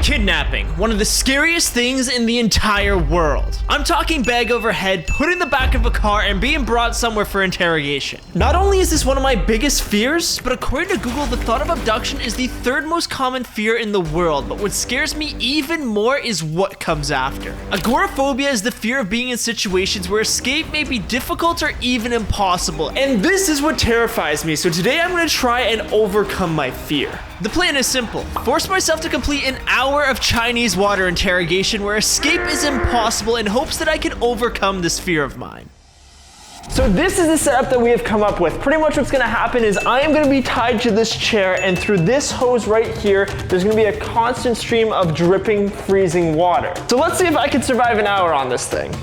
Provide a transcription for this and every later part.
Kidnapping, one of the scariest things in the entire world. I'm talking bag over head, put in the back of a car, and being brought somewhere for interrogation. Not only is this one of my biggest fears, but according to Google, the thought of abduction is the third most common fear in the world. But what scares me even more is what comes after. Agoraphobia is the fear of being in situations where escape may be difficult or even impossible. And this is what terrifies me. So today I'm going to try and overcome my fear. The plan is simple. Force myself to complete an hour of Chinese water interrogation where escape is impossible in hopes that I can overcome this fear of mine. So this is the setup that we have come up with. Pretty much what's gonna happen is I am gonna be tied to this chair, and through this hose right here, there's gonna be a constant stream of dripping, freezing water. So let's see if I can survive an hour on this thing.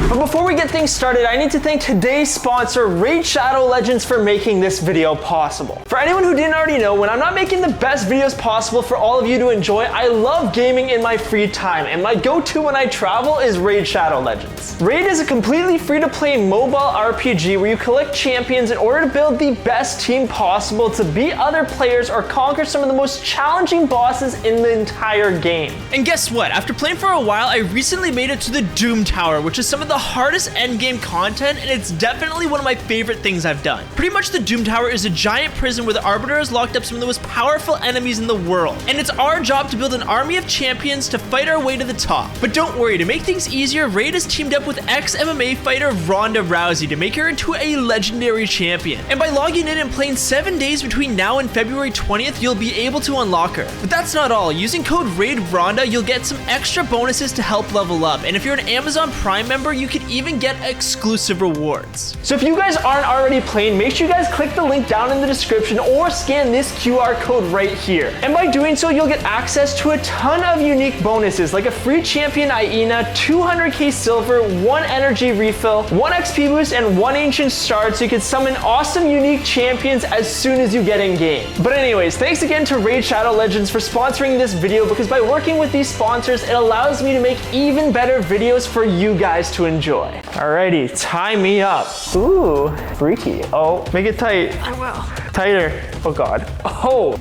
But before we get things started, I need to thank today's sponsor, Raid Shadow Legends, for making this video possible. For anyone who didn't already know, when I'm not making the best videos possible for all of you to enjoy, I love gaming in my free time, and my go-to when I travel is Raid Shadow Legends. Raid is a completely free-to-play mobile RPG where you collect champions in order to build the best team possible to beat other players or conquer some of the most challenging bosses in the entire game. And guess what? After playing for a while, I recently made it to the Doom Tower, which is some of the hardest endgame content, and it's definitely one of my favorite things I've done. Pretty much the Doom Tower is a giant prison where the Arbiter has locked up some of the most powerful enemies in the world, and it's our job to build an army of champions to fight our way to the top. But don't worry, to make things easier, Raid has teamed up with ex-MMA fighter Ronda Rousey to make her into a legendary champion. And by logging in and playing 7 days between now and February 20th, you'll be able to unlock her. But that's not all. Using code RAIDRONDA, you'll get some extra bonuses to help level up. And if you're an Amazon Prime member, you can even get exclusive rewards. So if you guys aren't already playing, make sure you guys click the link down in the description or scan this QR code right here. And by doing so, you'll get access to a ton of unique bonuses like a free champion Aina, 200k silver, 1 energy refill, 1 XP boost, and 1 ancient shard, so you can summon awesome unique champions as soon as you get in game. But anyways, thanks again to Raid Shadow Legends for sponsoring this video, because by working with these sponsors, it allows me to make even better videos for you guys to enjoy. Alrighty, tie me up. Ooh, freaky. Oh, make it tight. I will. Tighter. Oh God. Oh.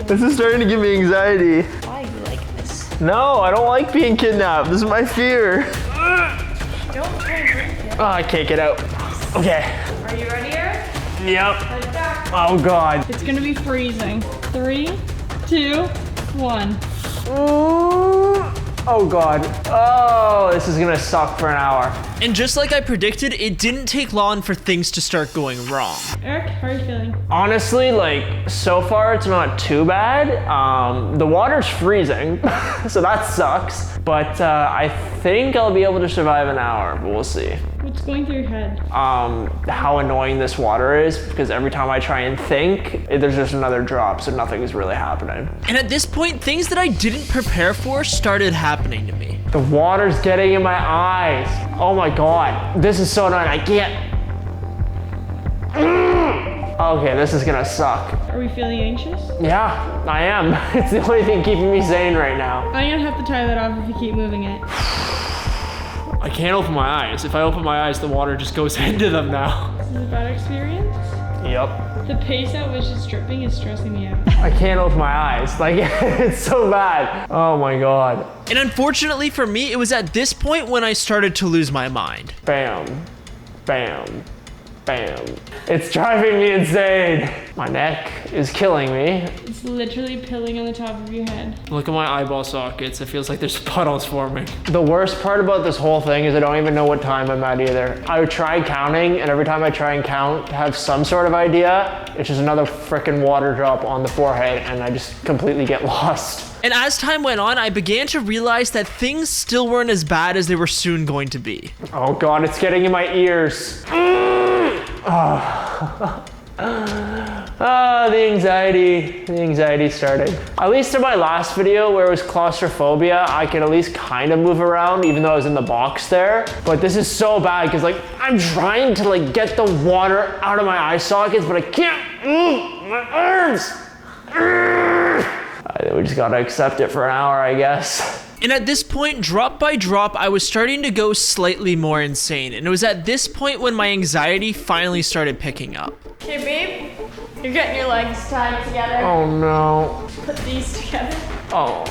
This is starting to give me anxiety. Why do you like this? No, I don't like being kidnapped. This is my fear. Don't try and break it. Oh, I can't get out. Okay. Are you ready, Eric? Yep. Head back. Oh God. It's gonna be freezing. 3, 2, 1. Ooh. Oh God. Oh, this is gonna suck for an hour. And just like I predicted, it didn't take long for things to start going wrong. Eric, how are you feeling? Honestly, like, so far it's not too bad. The water's freezing, so that sucks. But I think I'll be able to survive an hour, but we'll see. What's going through your head? How annoying this water is, because every time I try and think, there's just another drop, so nothing is really happening. And at this point, things that I didn't prepare for started happening to me. The water's getting in my eyes. Oh my God, this is so annoying, I can't. Okay, this is gonna suck. Are we feeling anxious? Yeah, I am. It's the only thing keeping me sane right now. I'm gonna have to tie that off if you keep moving it. I can't open my eyes. If I open my eyes, the water just goes into them now. This is a bad experience? Yep. The pace at which it's dripping is stressing me out. I can't open my eyes. Like, it's so bad. Oh my God. And unfortunately for me, it was at this point when I started to lose my mind. Bam, bam, bam. It's driving me insane. My neck is killing me. It's literally pilling on the top of your head. Look at my eyeball sockets. It feels like there's puddles forming. The worst part about this whole thing is I don't even know what time I'm at either. I would try counting, and every time I try and count to have some sort of idea, it's just another freaking water drop on the forehead, and I just completely get lost. And as time went on, I began to realize that things still weren't as bad as they were soon going to be. Oh God, it's getting in my ears. Oh. The anxiety's starting. At least in my last video where it was claustrophobia, I could at least kind of move around even though I was in the box there. But this is so bad because like I'm trying to like get the water out of my eye sockets, but I can't move my arms. We just gotta accept it for an hour, I guess. And at this point, drop by drop, I was starting to go slightly more insane. And it was at this point when my anxiety finally started picking up. Okay, babe. You're getting your legs tied together. Oh no. Put these together. Oh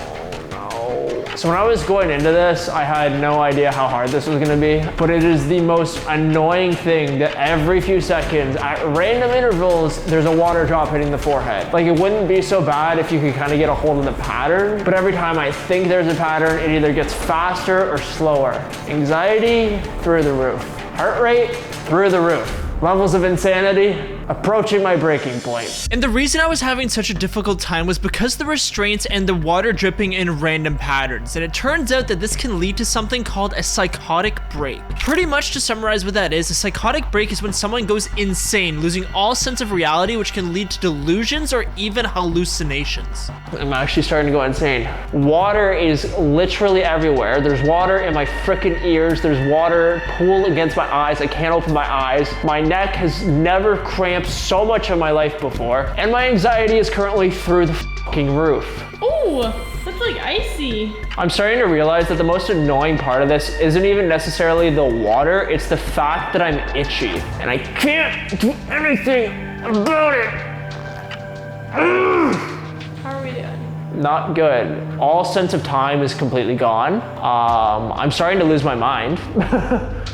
no. So when I was going into this, I had no idea how hard this was gonna be, but it is the most annoying thing that every few seconds, at random intervals, there's a water drop hitting the forehead. Like, it wouldn't be so bad if you could kind of get a hold of the pattern, but every time I think there's a pattern, it either gets faster or slower. Anxiety through the roof. Heart rate through the roof. Levels of insanity approaching my breaking point. And the reason I was having such a difficult time was because the restraints and the water dripping in random patterns. And it turns out that this can lead to something called a psychotic break. Pretty much to summarize what that is, a psychotic break is when someone goes insane, losing all sense of reality, which can lead to delusions or even hallucinations. I'm actually starting to go insane. Water is literally everywhere. There's water in my freaking ears. There's water pooled against my eyes. I can't open my eyes. My neck has never cramped so much in my life before, and my anxiety is currently through the fucking roof. Ooh, that's like icy. I'm starting to realize that the most annoying part of this isn't even necessarily the water, it's the fact that I'm itchy, and I can't do anything about it. How are we doing? Not good. All sense of time is completely gone. I'm starting to lose my mind.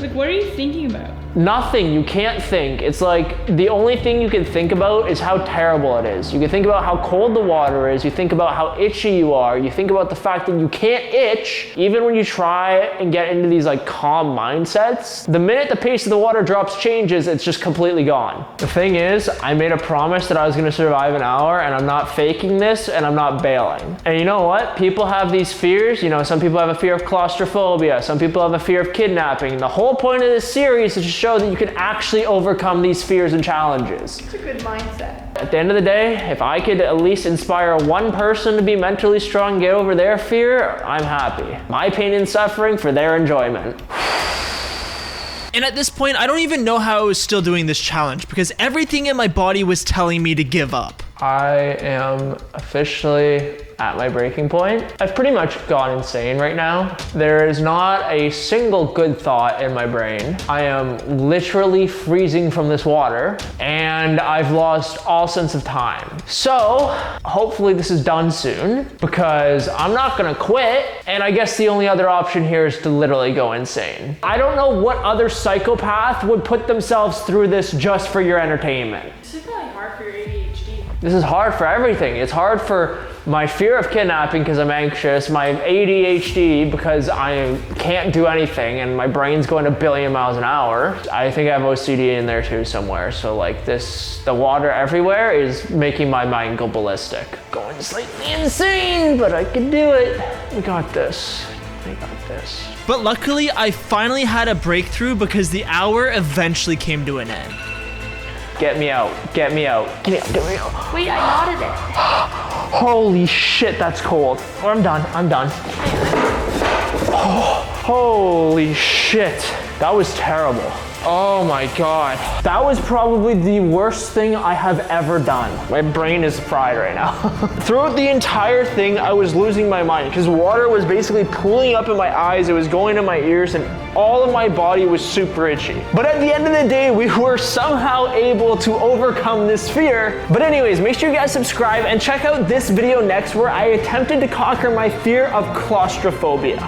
Like, what are you thinking about? Nothing. You can't think. It's like the only thing you can think about is how terrible it is. You can think about how cold the water is. You think about how itchy you are. You think about the fact that you can't itch even when you try and get into these like calm mindsets. The minute the pace of the water drops changes, it's just completely gone. The thing is, I made a promise that I was going to survive an hour, and I'm not faking this, and I'm not bailing. And you know what? People have these fears. You know, some people have a fear of claustrophobia. Some people have a fear of kidnapping. The whole point of this series is to show that you can actually overcome these fears and challenges. It's a good mindset. At the end of the day, if I could at least inspire one person to be mentally strong and get over their fear, I'm happy. My pain and suffering for their enjoyment. And at this point, I don't even know how I was still doing this challenge because everything in my body was telling me to give up. I am officially at my breaking point. I've pretty much gone insane right now. There is not a single good thought in my brain. I am literally freezing from this water, and I've lost all sense of time. So hopefully this is done soon, because I'm not gonna quit, and I guess the only other option here is to literally go insane. I don't know what other psychopath would put themselves through this just for your entertainment. This is probably hard for your ADHD. This is hard for everything. It's hard for my fear of kidnapping because I'm anxious, my ADHD because I can't do anything and my brain's going a billion miles an hour. I think I have OCD in there too somewhere. So like this, the water everywhere is making my mind go ballistic. Going slightly insane, but I can do it. We got this. We got this. But luckily, I finally had a breakthrough because the hour eventually came to an end. Get me out. Get me out. Get me out. Get me out. Wait, I knotted it. Holy shit, that's cold. Oh, I'm done. I'm done. Oh, holy shit. That was terrible. Oh my God. That was probably the worst thing I have ever done. My brain is fried right now. Throughout the entire thing, I was losing my mind because water was basically pooling up in my eyes. It was going in my ears and all of my body was super itchy. But at the end of the day, we were somehow able to overcome this fear. But anyways, make sure you guys subscribe and check out this video next where I attempted to conquer my fear of claustrophobia.